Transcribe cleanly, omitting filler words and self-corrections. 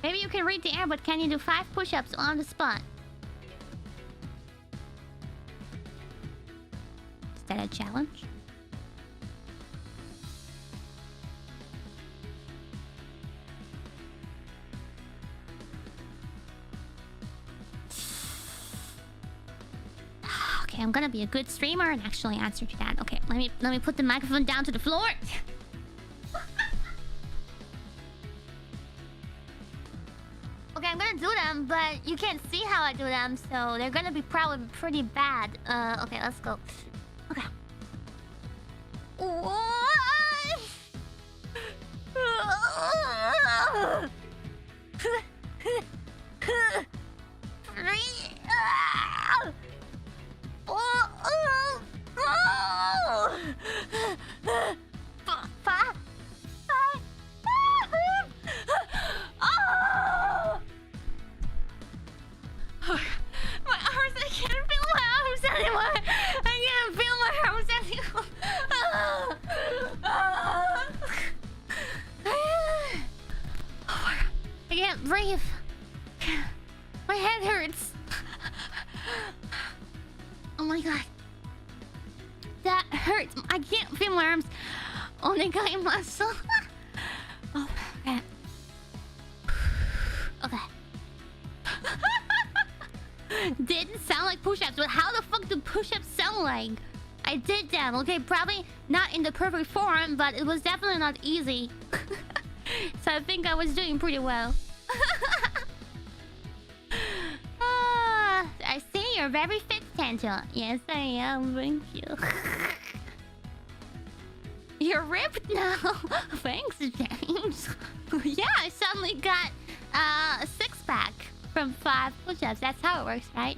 Maybe you can read the air, but can you do 5 push-ups on the spot? Is that a challenge? Okay, I'm gonna be a good streamer and actually answer to that. Okay, let me put the microphone down to the floor. Okay, I'm gonna do them, but you can't see how I do them, so they're gonna be probably pretty bad. Okay, let's go. Okay. My arms, I can't feel my arms anymore. I can't feel my arms anymore. I can't breathe. My head hurts. Oh my god. That hurts. I can't feel my arms. Onegai muscle. Oh, okay. Okay. Didn't sound like push-ups, but how the fuck do push-ups sound like? I did them, okay? Probably not in the perfect form, but it was definitely not easy. So I think I was doing pretty well. I see you're very fit, Tangela. Yes, I am. Thank you. You're ripped now. Thanks, James. Yeah, I suddenly got a 6-pack from 5 push-ups. That's how it works, right?